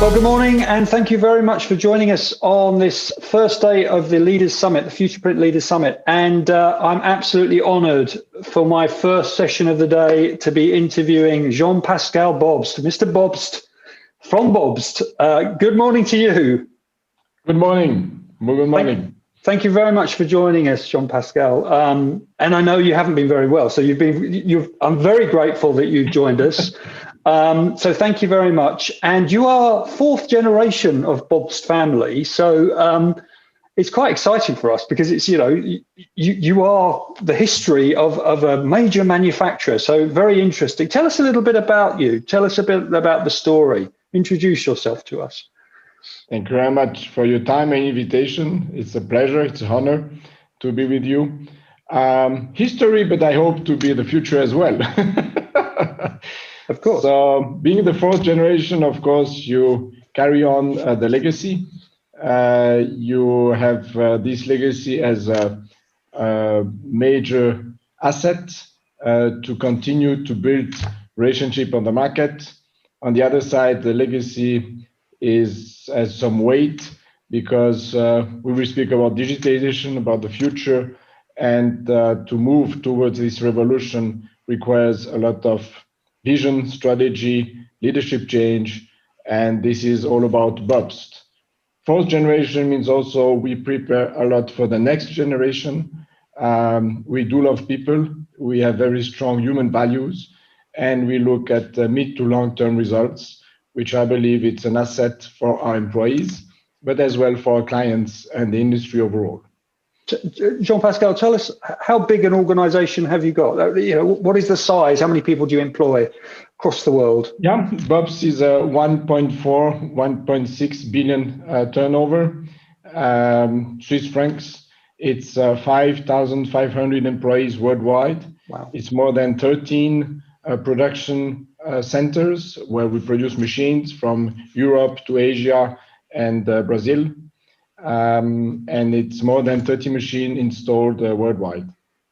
Well, good morning, and thank you very much for joining us on this first day of the Leaders Summit, the FuturePrint Leaders Summit. And I'm absolutely honored for my first session of the day to be interviewing Jean-Pascal Bobst, Mr. Bobst from Bobst. Good morning to you. Good morning. Good morning. Thank you very much for joining us, Jean-Pascal. And I know you haven't been very well, so I'm very grateful that you joined us. So thank you very much. And you are fourth generation of Bobst family. So it's quite exciting for us because it's, you are the history of a major manufacturer. So very interesting. Tell us a little bit about you. Tell us a bit about the story. Introduce yourself to us. Thank you very much for your time and invitation. It's a pleasure. It's an honor to be with you. History, but I hope to be the future as well. Of course. So being the fourth generation, of course, you carry on the legacy. You have this legacy as a major asset to continue to build relationship on the market. On the other side, the legacy has some weight because we will speak about digitalization, about the future, and to move towards this revolution requires a lot of vision, strategy, leadership change, and this is all about Bobst. Fourth generation means also we prepare a lot for the next generation. We do love people. We have very strong human values, and we look at mid to long-term results, which I believe it's an asset for our employees, but as well for our clients and the industry overall. Jean-Pascal, tell us, how big an organization have you got? What is the size? How many people do you employ across the world? Yeah, Bobst is a 1.4, 1.6 billion turnover, Swiss francs. It's 5,500 employees worldwide. Wow. It's more than 13 production centers where we produce machines from Europe to Asia and Brazil. And it's more than 30 machines installed worldwide.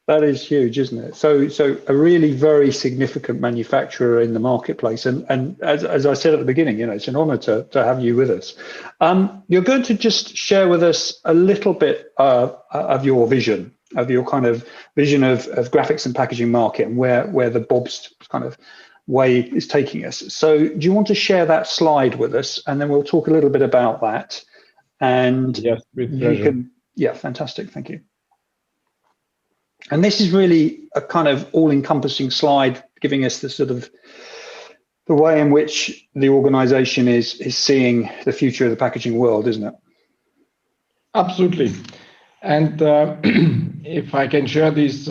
That is huge, isn't it? So a really very significant manufacturer in the marketplace. And as I said at the beginning, it's an honor to have you with us. You're going to just share with us a little bit of your vision, of your kind of vision of graphics and packaging market and where the Bobst kind of way is taking us. So do you want to share that slide with us? And then we'll talk a little bit about that. And yes, with pleasure. Yeah, fantastic. Thank you. And this is really a kind of all-encompassing slide, giving us the sort of the way in which the organization is seeing the future of the packaging world, isn't it? Absolutely. And if I can share this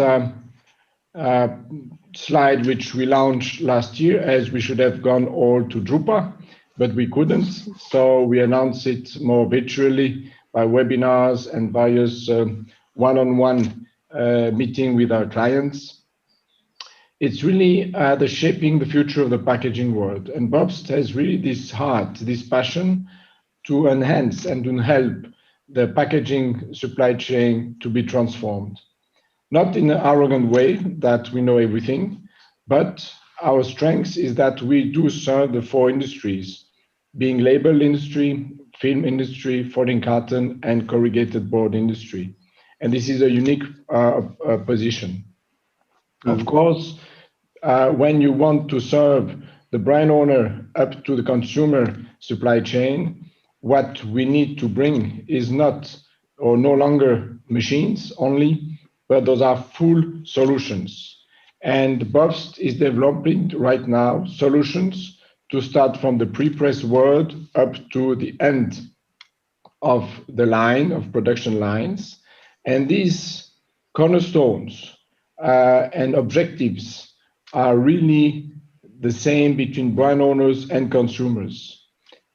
slide, which we launched last year, as we should have gone all to Drupa, but we couldn't. So we announced it more virtually by webinars and various one-on-one meeting with our clients. It's really the shaping the future of the packaging world. And Bobst has really this heart, this passion to enhance and to help the packaging supply chain to be transformed. Not in an arrogant way that we know everything, but our strength is that we do serve the four industries, being label industry, film industry, folding carton, and corrugated board industry. And this is a unique position. Of course, when you want to serve the brand owner up to the consumer supply chain, what we need to bring is not or no longer machines only, but those are full solutions. And Bobst is developing right now solutions to start from the pre-press world up to the end of the line of production lines. And these cornerstones and objectives are really the same between brand owners and consumers.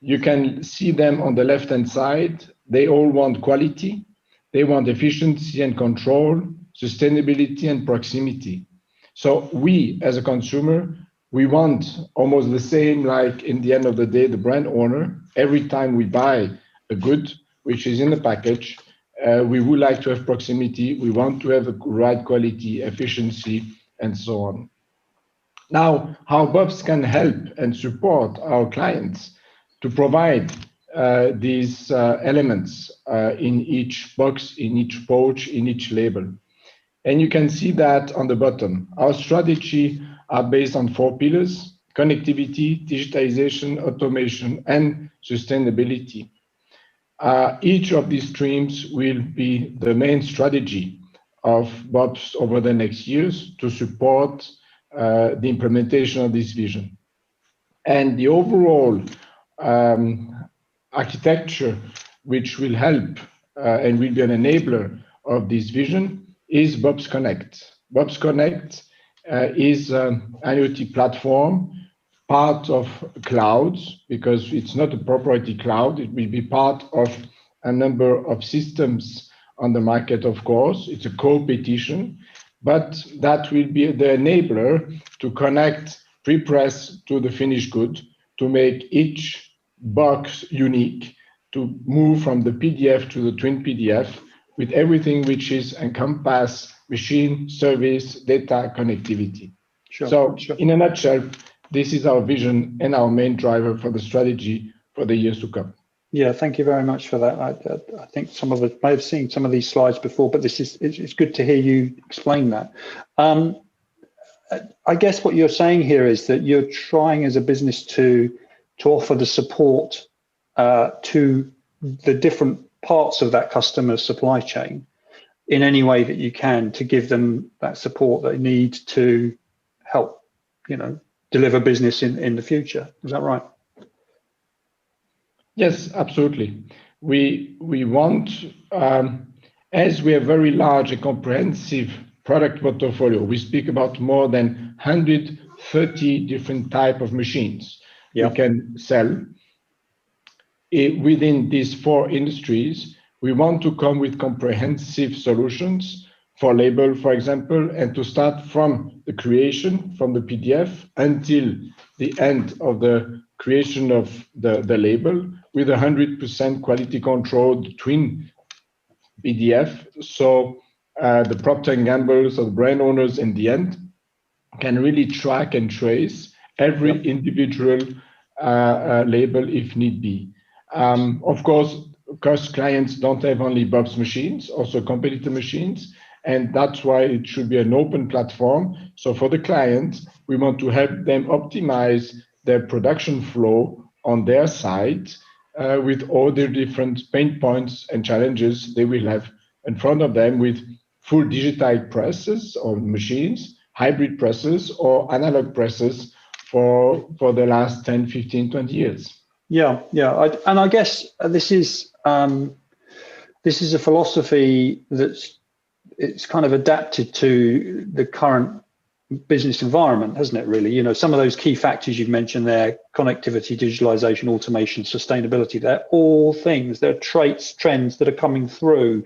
You can see them on the left-hand side. They all want quality. They want efficiency and control, sustainability and proximity. So we, as a consumer, we want almost the same, like in the end of the day, the brand owner, every time we buy a good, which is in the package, we would like to have proximity. We want to have the right quality, efficiency, and so on. Now, how Bobst can help and support our clients to provide these elements in each box, in each pouch, in each label. And you can see that on the bottom. Our strategy are based on 4 pillars: connectivity, digitization, automation, and sustainability. Each of these streams will be the main strategy of Bobst over the next years to support the implementation of this vision. And the overall architecture, which will help and will be an enabler of this vision, is Bobst Connect. Bobst Connect is an IoT platform, part of clouds, because it's not a proprietary cloud. It will be part of a number of systems on the market, of course. It's a co-petition, but that will be the enabler to connect pre-press to the finished good, to make each box unique, to move from the PDF to the twin PDF with everything which is encompass machine, service, data, connectivity. Sure. In a nutshell, this is our vision and our main driver for the strategy for the years to come. Yeah, thank you very much for that. I think some of us may have seen some of these slides before, but it's good to hear you explain that. I guess what you're saying here is that you're trying as a business to offer the support to the different parts of that customer supply chain in any way that you can, to give them that support they need to help, deliver business in the future. Is that right? Yes, absolutely. We want, as we have very large and comprehensive product portfolio, we speak about more than 130 different type of machines we can sell. Within these 4 industries, we want to come with comprehensive solutions for label, for example, and to start from the creation, from the PDF, until the end of the creation of the label with 100% quality controlled twin PDF. So the Procter & Gamble's or the brand owners in the end can really track and trace every individual label if need be. Of course, because clients don't have only Bobst machines, also competitor machines, and that's why it should be an open platform. So for the clients, we want to help them optimize their production flow on their side with all the different pain points and challenges they will have in front of them, with full digitized presses or machines, hybrid presses or analog presses for the last 10, 15, 20 years. Yeah. And I guess this is a philosophy it's kind of adapted to the current business environment, hasn't it, really? Some of those key factors you've mentioned there: connectivity, digitalization, automation, sustainability. They're all things, they're trends that are coming through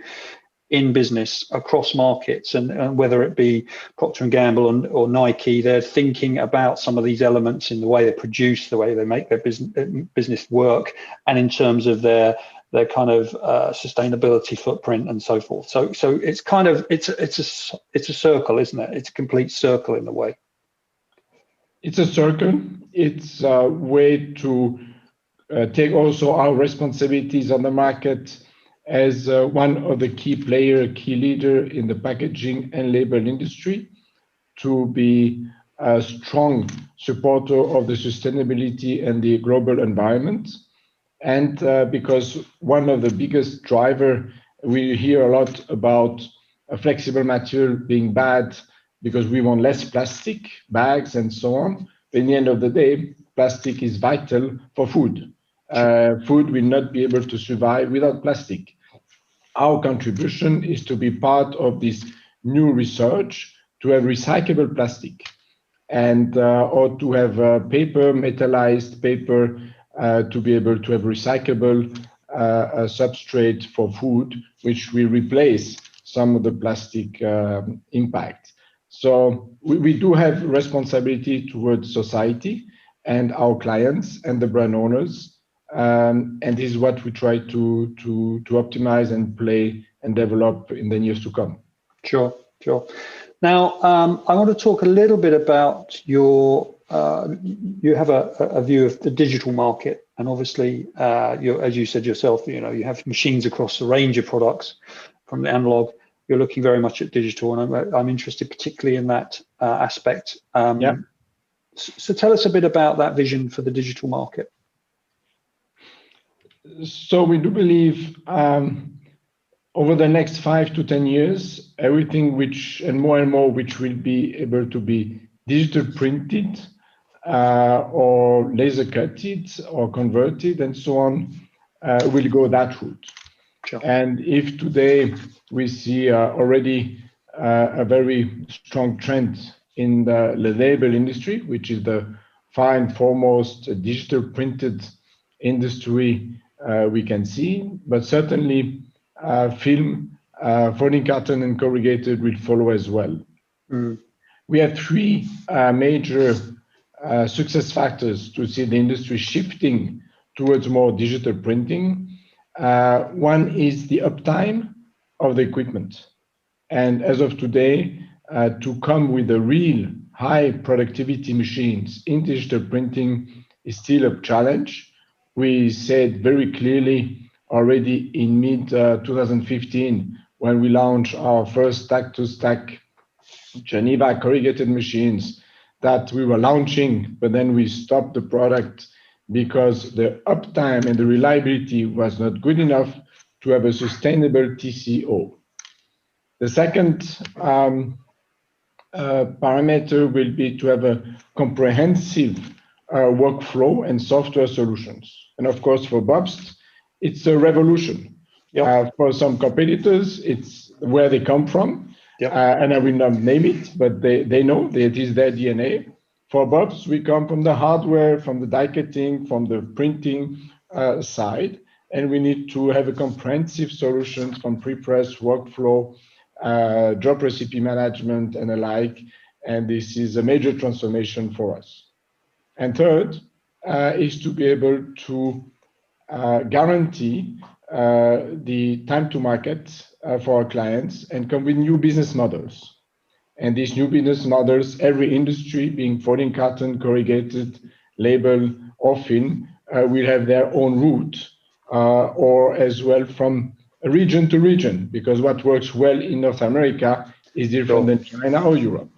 in business across markets, and whether it be Procter & Gamble or Nike, they're thinking about some of these elements in the way they produce, the way they make their business work, and in terms of their kind of sustainability footprint and so forth. So it's kind of it's a circle, isn't it? It's a complete circle in a way. It's a circle. It's a way to take also our responsibilities on the market as one of the key leader in the packaging and label industry, to be a strong supporter of the sustainability and the global environment. And because one of the biggest driver, we hear a lot about a flexible material being bad because we want less plastic bags and so on. But in the end of the day, plastic is vital for food. Food will not be able to survive without plastic. Our contribution is to be part of this new research to have recyclable plastic, and or to have paper, metallized paper, to be able to have recyclable substrate for food, which will replace some of the plastic impact. So we do have responsibility towards society and our clients and the brand owners. And this is what we try to optimize and play and develop in the years to come. Sure. Now, I want to talk a little bit about your. You have a view of the digital market And obviously, as you said yourself, you have machines across a range of products from the analog. You're looking very much at digital, and I'm interested particularly in that aspect. Yeah. So tell us a bit about that vision for the digital market. So we do believe over the next 5 to 10 years, everything and more which will be able to be digital printed or laser cutted or converted and so on will go that route. Sure. And if today we see already a very strong trend in the label industry, which is the far and foremost digital printed industry we can see, but certainly film, folding carton and corrugated will follow as well. Mm. We have three major success factors to see the industry shifting towards more digital printing. One is the uptime of the equipment. And as of today, to come with the real high productivity machines in digital printing is still a challenge. We said very clearly already in mid 2015 when we launched our first stack-to-stack Geneva corrugated machines that we were launching, but then we stopped the product because the uptime and the reliability was not good enough to have a sustainable TCO. The second parameter will be to have a comprehensive workflow and software solutions. And of course, for Bobst, it's a revolution. Yep. For some competitors, it's where they come from. Yep. And I will not name it, but they know that it is their DNA. For Bobst, we come from the hardware, from the die cutting, from the printing side, and we need to have a comprehensive solution from pre-press, workflow, job recipe management, and alike. And this is a major transformation for us. And third is to be able to guarantee the time to market for our clients and come with new business models. And these new business models, every industry, being folding carton, corrugated, label, or film, will have their own route, or as well from region to region, because what works well in North America is different than China or Europe.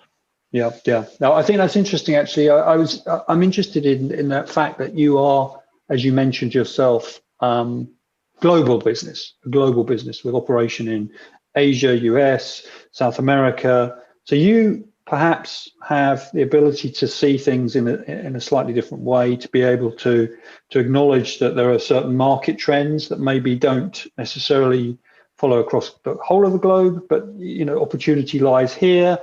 Yeah, yeah. Now, I think that's interesting. Actually, I'm interested in that fact that you are, as you mentioned yourself, a global business with operation in Asia, US, South America. So you perhaps have the ability to see things in a slightly different way, to be able to acknowledge that there are certain market trends that maybe don't necessarily follow across the whole of the globe, but opportunity lies here.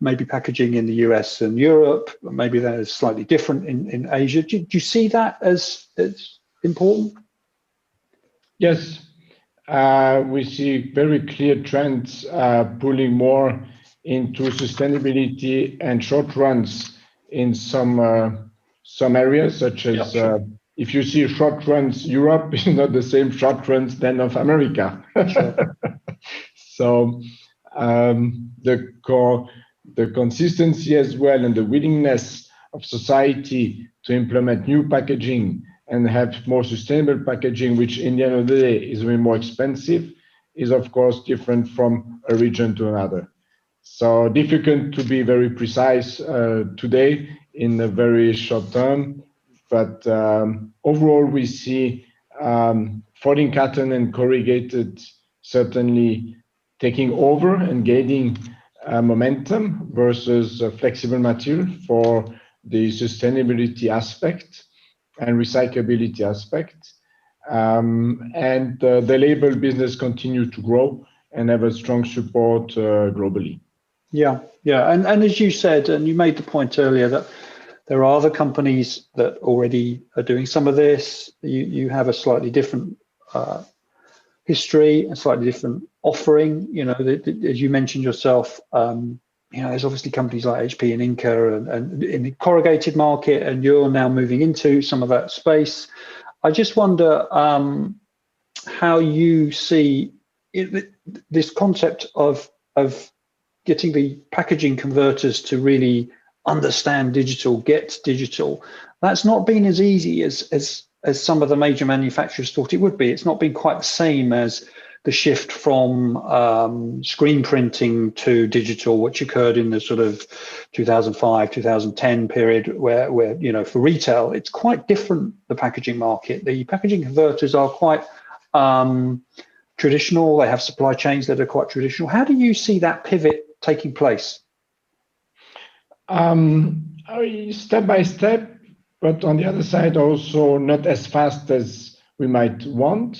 Maybe packaging in the US and Europe, maybe that is slightly different in Asia. Do you see that as important? Yes, we see very clear trends pulling more into sustainability and short runs in some areas, such as if you see short runs, Europe is not the same short runs than North America. Sure. So the consistency as well and the willingness of society to implement new packaging and have more sustainable packaging, which in the end of the day is way more expensive, is of course different from a region to another. So difficult to be very precise today in a very short term, but overall we see folding carton and corrugated certainly taking over and gaining momentum versus flexible material for the sustainability aspect and recyclability aspect. And the label business continue to grow and have a strong support globally. Yeah, yeah. And as you said, and you made the point earlier that there are other companies that already are doing some of this. You have a slightly different history, a slightly different offering. As you mentioned yourself, there's obviously companies like HP and Inca and in the corrugated market, and you're now moving into some of that space. I just wonder how you see this concept of getting the packaging converters to really understand digital, get digital. That's not been as easy as as some of the major manufacturers thought it would be. It's not been quite the same as the shift from screen printing to digital, which occurred in the sort of 2005, 2010 period, where for retail, it's quite different, the packaging market. The packaging converters are quite traditional. They have supply chains that are quite traditional. How do you see that pivot taking place? Step by step, but on the other side, also not as fast as we might want.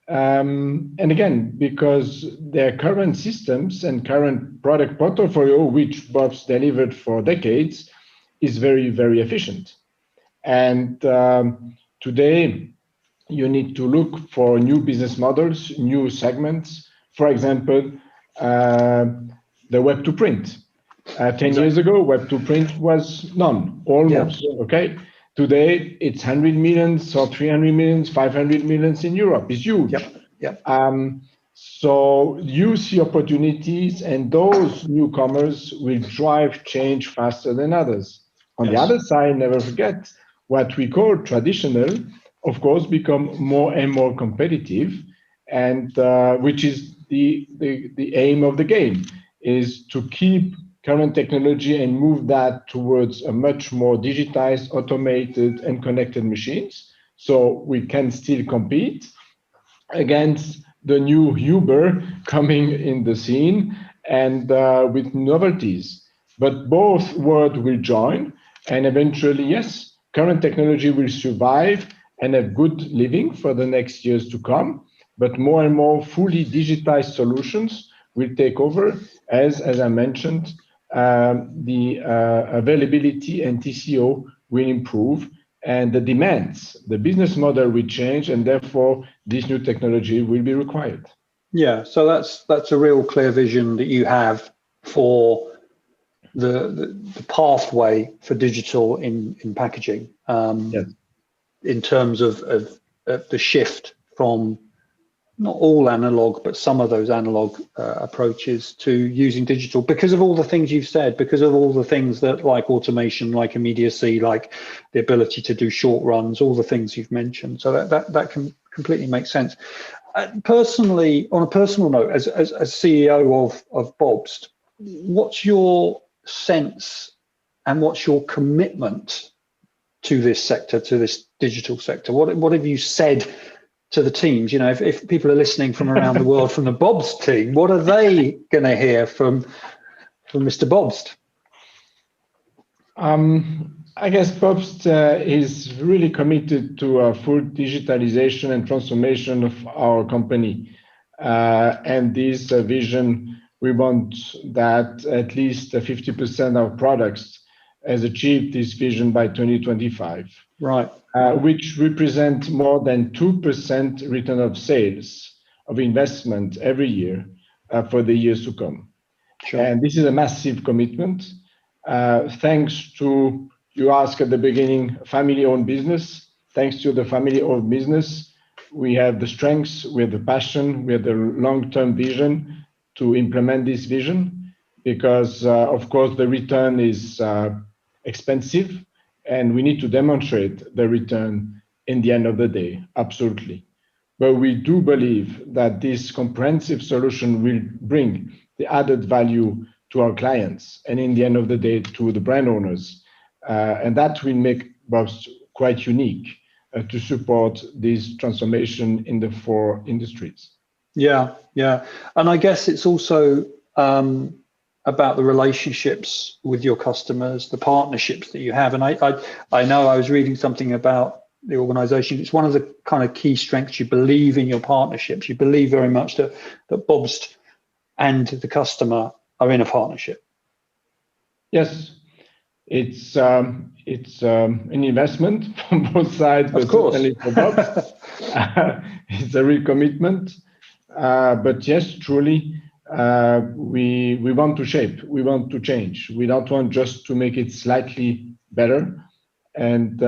And again, because their current systems and current product portfolio, which Bobst delivered for decades, is very, very efficient. And today, you need to look for new business models, new segments. For example, the web to print. 10 years ago, web to print was none, almost. Yeah. Okay. Today, it's 100 millions or 300 millions, 500 millions in Europe. It's huge. Yep. Yep. So you see opportunities, and those newcomers will drive change faster than others. On the other side, never forget, what we call traditional, of course, become more and more competitive, and which is the aim of the game, is to keep current technology and move that towards a much more digitized, automated, and connected machines, so we can still compete against the new Uber coming in the scene and with novelties. But both worlds will join, and eventually, yes, current technology will survive and have good living for the next years to come, but more and more fully digitized solutions will take over, as I mentioned, the availability and TCO will improve, and the demands, the business model will change, and therefore this new technology will be required. Yeah, so that's a real clear vision that you have for the pathway for digital in packaging. Yes. In terms of the shift from not all analog, but some of those analog approaches to using digital, because of all the things you've said, because of all the things that, like automation, like immediacy, like the ability to do short runs, all the things you've mentioned. So that can completely make sense. Personally, on a personal note, as CEO of Bobst, what's your sense and what's your commitment to this sector, to this digital sector? What have you said to the teams? You know, if people are listening from around the world from the Bobst team, what are they going to hear from Mr. Bobst? I guess Bobst is really committed to a full digitalization and transformation of our company. And this vision, we want that at least 50% of products has achieved this vision by 2025. Right. Which represent more than 2% return of sales of investment every year for the years to come. Sure. And this is a massive commitment. Thanks to, you asked at the beginning, family-owned business. Thanks to the family-owned business, we have the strengths, we have the passion, we have the long-term vision to implement this vision, because of course the return is expensive, and we need to demonstrate the return in the end of the day, absolutely. But we do believe that this comprehensive solution will bring the added value to our clients, and in the end of the day, to the brand owners. And that will make Bobst quite unique to support this transformation in the 4 industries. Yeah. And I guess it's also about the relationships with your customers, the partnerships that you have. And I know I was reading something about the organization. It's one of the kind of key strengths. You believe in your partnerships. You believe very much that Bobst and the customer are in a partnership. Yes, it's an investment from both sides, but certainly for Bobst. It's a real commitment. But yes, truly, we want to shape, we want to change. We don't want just to make it slightly better. And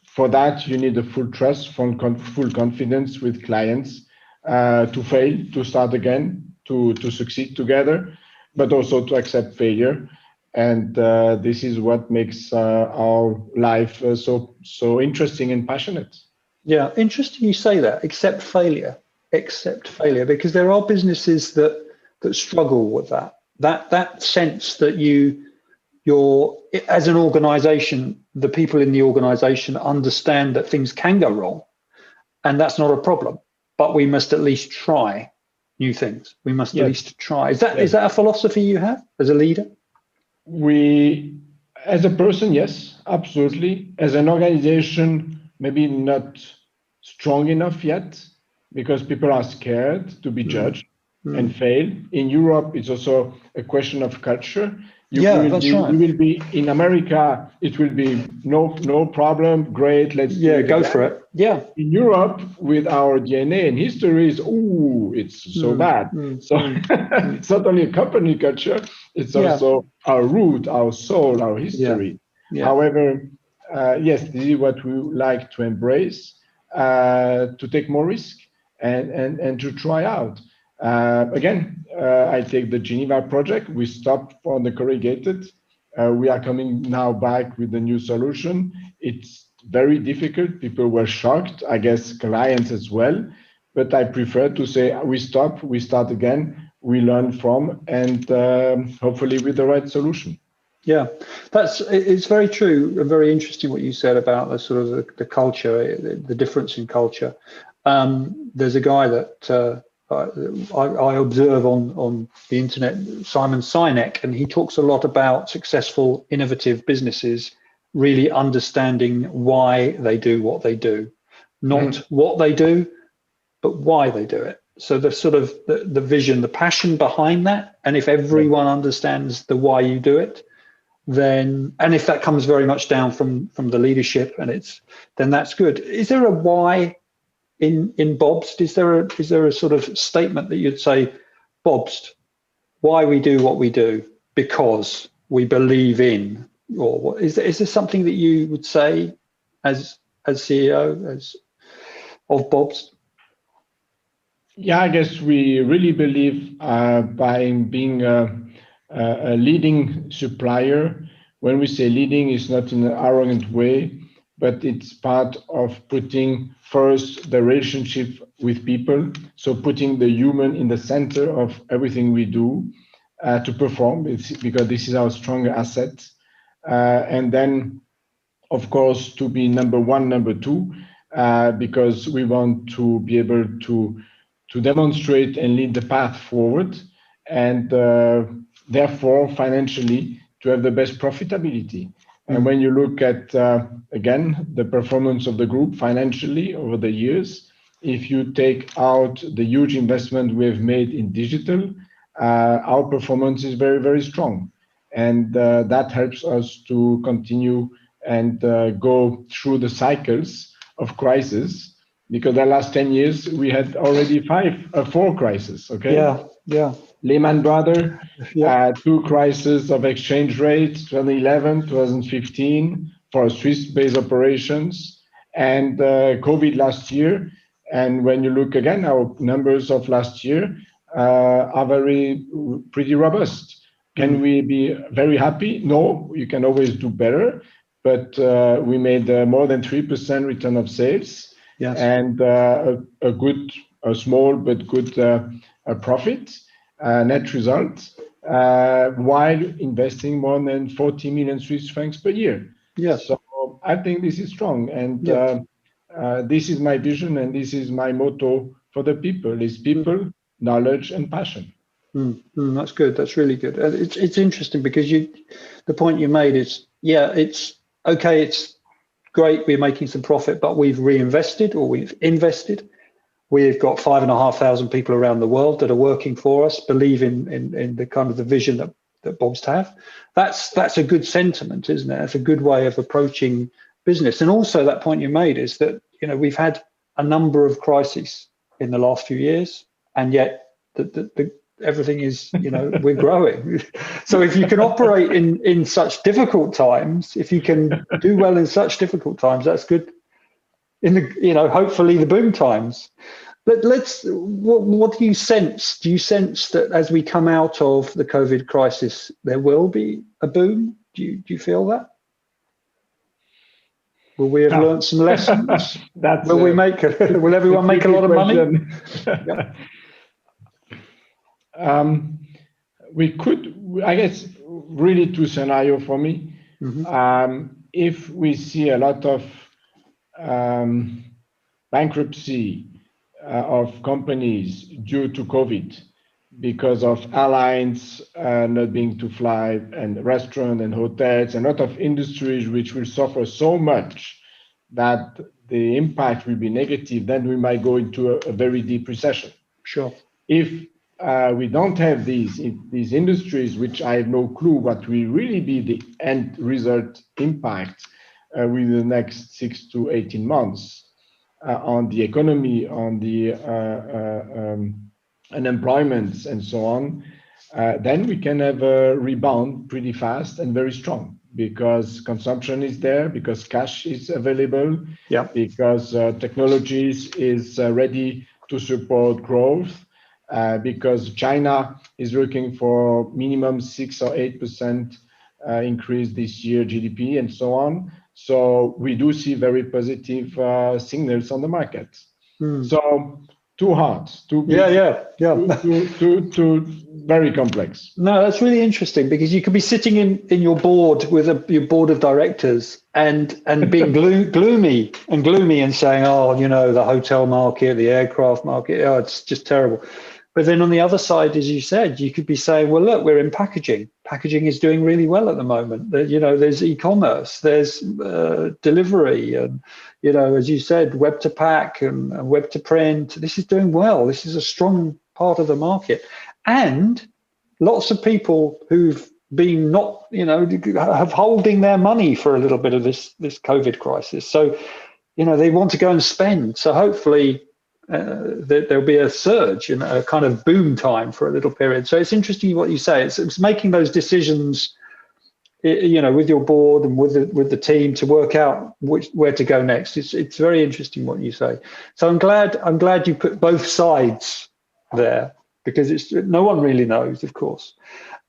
for that, you need a full trust, full confidence with clients to fail, to start again, to succeed together, but also to accept failure. And this is what makes our life so interesting and passionate. Yeah, interesting you say that, except failure, because there are businesses that struggle with that sense that you're, as an organization, the people in the organization understand that things can go wrong, and that's not a problem, but we must at least try new things. We must at Yes. least try. Is that Yes. a philosophy you have as a leader? We, as a person, yes, absolutely. As an organization, maybe not strong enough yet, because people are scared to be judged and fail. In Europe, it's also a question of culture. Yeah, that's right. We will be in America. It will be no problem. Great, let's do it go again. for it. Yeah. In Europe, with our DNA and histories, it's so bad. So it's not only a company culture, it's also our root, our soul, our history. Yeah. However, yes, this is what we like to embrace, to take more risk and to try out. Again, I take the Geneva project. We stopped on the corrugated. We are coming now back with a new solution. It's very difficult. People were shocked, I guess clients as well. But I prefer to say we stop, we start again, we learn from, and hopefully with the right solution. Yeah, it's very true and very interesting what you said about the sort of the culture, the difference in culture. There's a guy that I observe on the internet, Simon Sinek, and he talks a lot about successful, innovative businesses really understanding why they do what they do, not what they do, but why they do it. So the sort of the vision, the passion behind that, and if everyone understands the why you do it, then, and if that comes very much down from the leadership, then that's good. Is there a why in Bobst? Is there a sort of statement that you'd say, Bobst, why we do what we do? Because we believe in, or is there something that you would say as CEO of Bobst? Yeah, I guess we really believe by being a leading supplier. When we say leading, it's not in an arrogant way, but it's part of putting first the relationship with people. So putting the human in the center of everything we do to perform, because this is our strong asset. And then, of course, to be number one, number two, because we want to be able to demonstrate and lead the path forward, and therefore financially to have the best profitability. And when you look at, again, the performance of the group financially over the years, if you take out the huge investment we have made in digital, our performance is very, very strong. And that helps us to continue and go through the cycles of crisis, because the last 10 years we had already four crises. Okay. Yeah. Lehman Brothers, two crises of exchange rates, 2011, 2015 for Swiss-based operations, and COVID last year. And when you look again, our numbers of last year are pretty robust. Can we be very happy? No, you can always do better. But we made more than 3% return of sales. Yes. And a small but good profit, net result, while investing more than 40 million Swiss francs per year. Yes. So I think this is strong, and this is my vision, and this is my motto for the people: is people, knowledge, and passion. That's good. That's really good. It's interesting because the point you made is, it's okay. It's great, we're making some profit, but we've reinvested or we've invested. We've got 5,500 people around the world that are working for us, believe in the kind of the vision that Bobst have. That's a good sentiment, isn't it? That's a good way of approaching business. And also that point you made is that, we've had a number of crises in the last few years, and yet everything is, we're growing. So if you can operate in such difficult times, if you can do well in such difficult times, that's good in the, hopefully the boom times. What do you sense? Do you sense that as we come out of the COVID crisis, there will be a boom? Do you feel that? Will we have learned some lessons? Will everyone make a lot of money? Yeah. We could, I guess, really two scenarios for me. If we see a lot of bankruptcy of companies due to COVID, because of airlines not being to fly, and restaurants and hotels, and a lot of industries which will suffer so much that the impact will be negative, then we might go into a very deep recession. Sure. If we don't have these industries, which I have no clue what will really be the end result impact within the next 6 to 18 months on the economy, on the unemployment, and so on, then we can have a rebound pretty fast and very strong, because consumption is there, because cash is available, because technologies is ready to support growth, because China is looking for minimum 6 or 8% increase this year GDP, and so on. So we do see very positive signals on the market. So too hard, too big, too very complex. No, that's really interesting, because you could be sitting in your board with your board of directors and being gloomy and saying, oh, the hotel market, the aircraft market, oh, it's just terrible. But then on the other side, as you said, you could be saying, well, look, we're in packaging. Packaging is doing really well at the moment. There's e-commerce, there's delivery, and, as you said, web to pack and web to print. This is doing well. This is a strong part of the market. And lots of people who've been have holding their money for a little bit of this COVID crisis. So, they want to go and spend. So hopefully, there'll be a surge, a kind of boom time for a little period. So it's interesting what you say. It's making those decisions, with your board and with the team to work out where to go next. It's very interesting what you say. So I'm glad you put both sides there, because no one really knows, of course.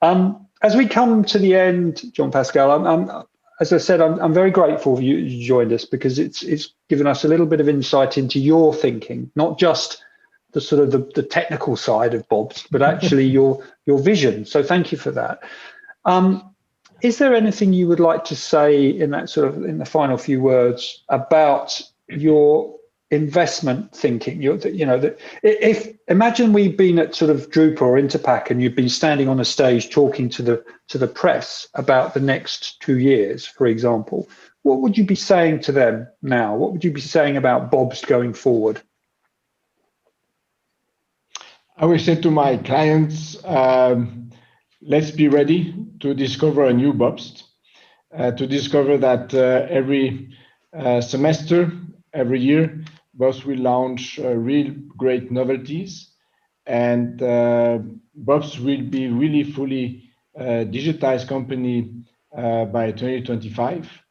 As we come to the end, Jean-Pascal, as I said, I'm very grateful you joined us, because it's given us a little bit of insight into your thinking, not just the sort of the technical side of Bobst, but actually your vision. So thank you for that. Is there anything you would like to say in the final few words about your investment thinking? If imagine we've been at sort of Drupa or Interpack, and you've been standing on a stage talking to the press about the next 2 years, for example, what would you be saying to them now? What would you be saying about Bobst going forward? I will say to my clients, let's be ready to discover a new Bobst, to discover that every semester, every year, Bobst will launch real great novelties, and Bobst will be really fully digitized company by 2025.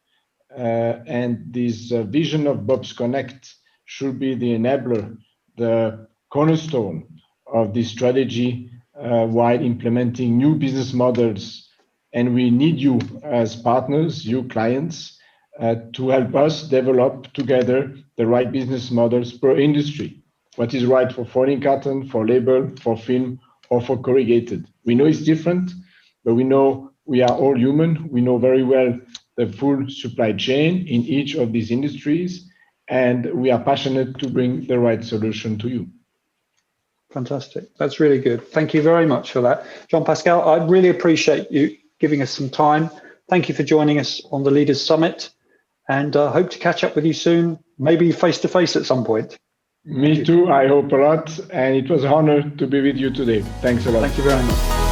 And this vision of Bobst Connect should be the enabler, the cornerstone of this strategy, while implementing new business models. And we need you as partners, you clients, to help us develop together the right business models per industry. What is right for folding carton, for label, for film, or for corrugated. We know it's different, but we know we are all human. We know very well the full supply chain in each of these industries, and we are passionate to bring the right solution to you. Fantastic. That's really good. Thank you very much for that. Jean-Pascal, I really appreciate you giving us some time. Thank you for joining us on the Leaders Summit, and I hope to catch up with you soon, maybe face-to-face at some point. Me too, I hope a lot, and it was an honor to be with you today. Thanks a lot. Thank you very much.